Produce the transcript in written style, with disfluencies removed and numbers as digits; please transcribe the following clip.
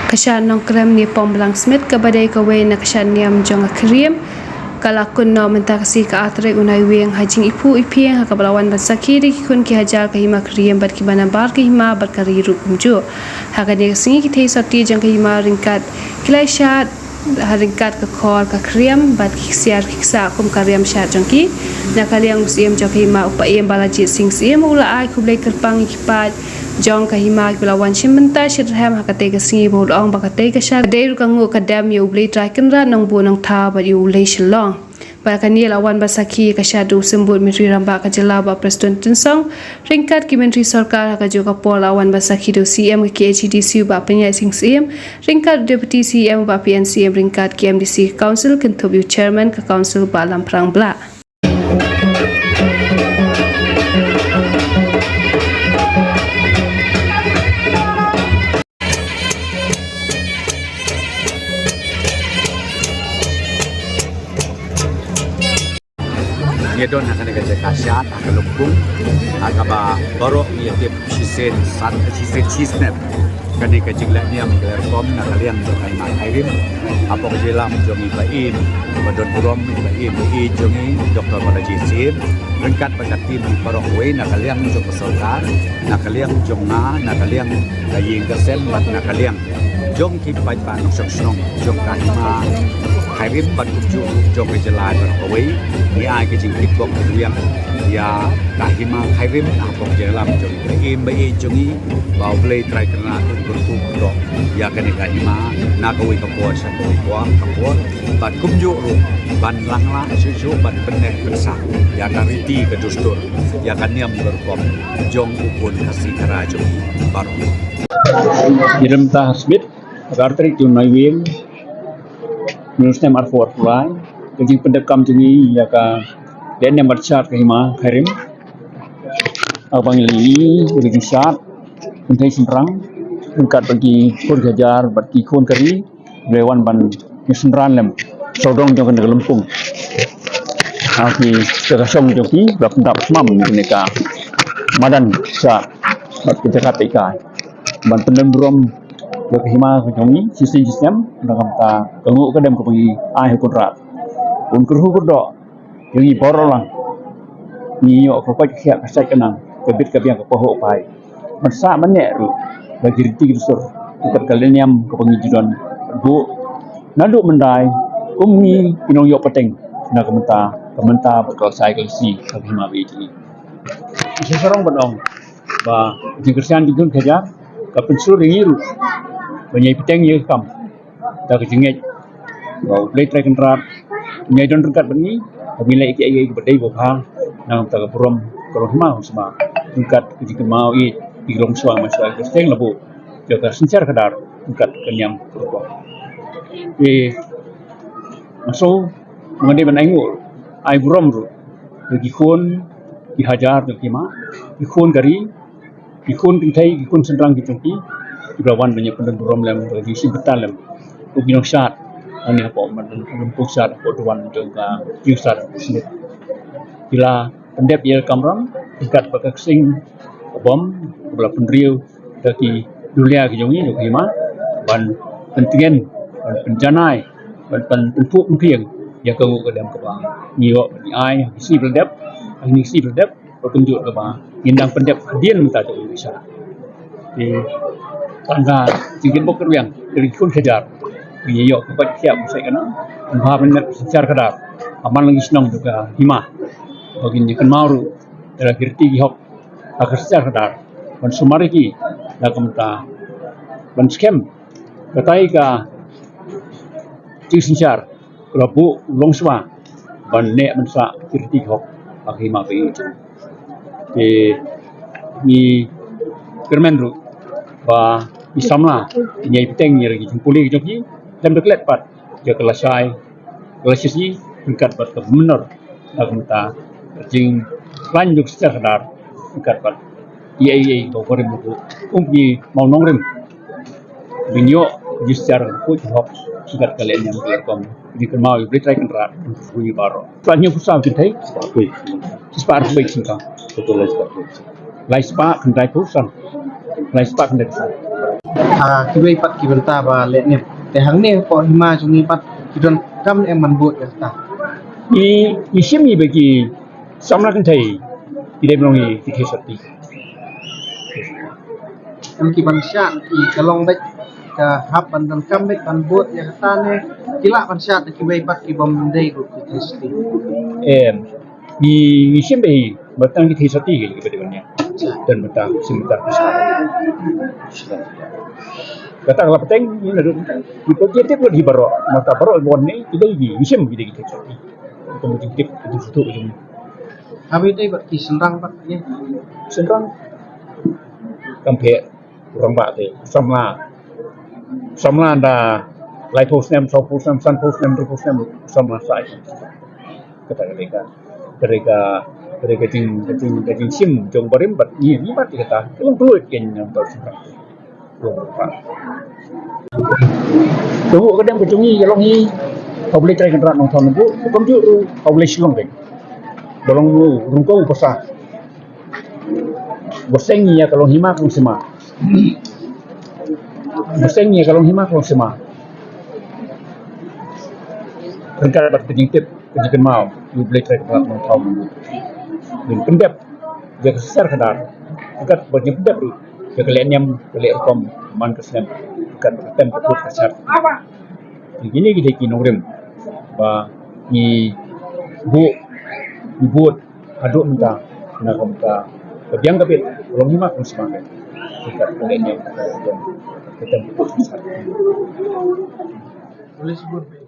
Kashan nong krem ni Pombelang Smith kabadai kawai na kashan niam jong akrim kalakun no mentakasi ka atre unai weng hajing ipu ipieng hakabalawan basaki di kun ki hajar ka hima kriem bat ki banabar ka hima bat kari rukumju hakade singi ki thei soti jang ka hima ringkat kilai shat haringkat ka khor ka kriem bat ki siar ki sa kum karyam shat jang ki nakaliang usiem jang ka hima upaiem balaji sing siem ula ai kublai kerpang ikipat jong ka hima belawan chimenta shirham hakate ka singi bol ong bakate ka sha dei ka ngu ka dam yu blei trai kenra nong bu nong tha ba yu lei shlong ba ka ni lawan basaki ka sha du sembut mitri ramba ka jela ba president tinsong ringkat ki menteri sarkar ka jo ka pol lawan basaki do cm ki HDC ba penya sing cm ringkat deputy cm ba PNCM ringkat ki MDC council contribute chairman ka council ba lamprang bla Yedon akan dikasih kasyat, akan lumpung, akan baru yaitu sisen cisnet. Kani kecilnya ni am kerkom nak kalian bermain airim, apa kejelam jongi baim, badon burom baim, jongi doktor pada jisim, ringkat pada tim baru way nak kalian jong peserta, nak kalian jonga, nak kalian kaying kesen, nak kalian jong kipai pan nong jong kahima. Airim bertuju jom berjalan berkawai, dia kecil kipok yang ya kahima airim apa jalan jom baim jongi bau play try kena berkumpul ya kena kahima nak kawai kapor satu kuang kapor bat kumju ban langla susu bat benek besar ya kariti ke dustur ya kan niam berkom jong upun kasih kerajo baru. Jiram ta Smith kartrik tunai wing Minusnya marfor pulai, jadi pendekam tungi ya ka dan yang bercat ke hima karim, abang ini jadi sat, pentai senrang, tingkat bagi kur jajar, bagi kun kari, lewan ban senran lem, sodong jong kena lempung, aki terasong joki, berpendap mam ini ka, madan sat, kita kata ikai, ban pendem berom được hima của chúng chỉ sinh system là làm ta cái ngũ cái đêm của mình ai cũng rạ cũng cứ hút đó những gì bỏ ra là nhiều có phải khẹt sai cái nào cái biết cái việc của hộ phải mình xa mình nhẹ rồi và cái gì cái số cái cái lên em của mình chỉ cần vụ nó đủ mình đài cũng như cái nông nghiệp phát triển là cái mình ta có sai cái gì cái hima bị gì sekarang benar và những cái sản品cái giá cái pensul ini banyak peteng ye kam tak jengej bau play try kenrat nyai don dekat bengi bila iki ai bedai bopha nang tak purom kalau mau sama dekat ketika mau i di long suang masuk ke steng lebu jaga sencar kadar dekat kenyam kurbo masuk mengenai benangu ai burom ru bagi kon dihajar ke kima ikon gari ikon tintai ikon sendrang dicuki Ibrawan banyak penduduk lem bagi si betal lem ubinok sat ani apa menumpuk sat apa duan jengka jusat sini bila pendep ia kamram tingkat bakak sing bom belah pendriu dari dunia ke jongi dok hima ban pentingen ban penjanai ban penpuk mpiang ya kau ke dalam kebang nyiwa ni ai si pendep ini si pendep bertunjuk ke bang indang pendep hadian minta tu bisa tangga tinggi bokor yang dari kun kejar biaya kepada siap saya kena bahan secara kadar aman lagi senang juga hima baginya kan maru dari kirti hok agar secara kadar dan sumariki dah kemudian dan scam katai ka secara kelabu longswa dan nek mensa kirti hok hima begitu di kermenru ba isamla nyai peteng ni lagi jempuli joki dan deklet pat dia kelasai kelasisi tingkat pat ke benar agmenta jing lanjut secara kadar tingkat pat iya bawa korem itu umpi mau nongrem binyo di secara kuat hok sekat kalian yang berkom di kemau beli try kenrat bunyi baru selanjutnya pusat kita kuy separuh baik singkang betul lah separuh lai sepak kentai pusat lai sepak kentai kibai pat kibenta ba le ne te hang ne ko hima jungi pat kidon kam em man bot ya ta I simi bagi samla kan thai tidak melongi di kesati. em ki ban sha ki kalong bai ka hap ban dan kam bai ban bot ya ta ne kila ban sha te kibai pat ki bom dei ko ki kristi Di sim bagi batang di kesati gitu pada dunia dan batang sebentar besar. Kata kalau peteng ini ada di project itu di baro maka baro bon ni kita di sim kita kita kesati. Kemudian tip itu itu abi dei bat ki senrang pat ye senrang kampe orang bak te samla anda lai post nem so post nem san post nem ri post nem samla sai kata mereka jing sim jong barim bat ni bat kata belum fluid ken yang tar sing tu kadang kecungi kalau ni kau boleh try kan nong thon bu kom ju kau boleh silong deh bolong lu rungkau pasah bosengi ya kalau hima kong sema bosengi ya kalau hima kong sema rengkar bat penyingtip penyikan mau you boleh try kan nong thon bu dan pendap dia kesar kadar dekat banyak pendap tu dia kalian yang boleh rekom man kesem dekat tem ketut kasar begini kita kinurem ba ni buat aduk minta nak minta yang kapit kalau hima kong sema dekat kalian yang tem ketut kasar boleh sebut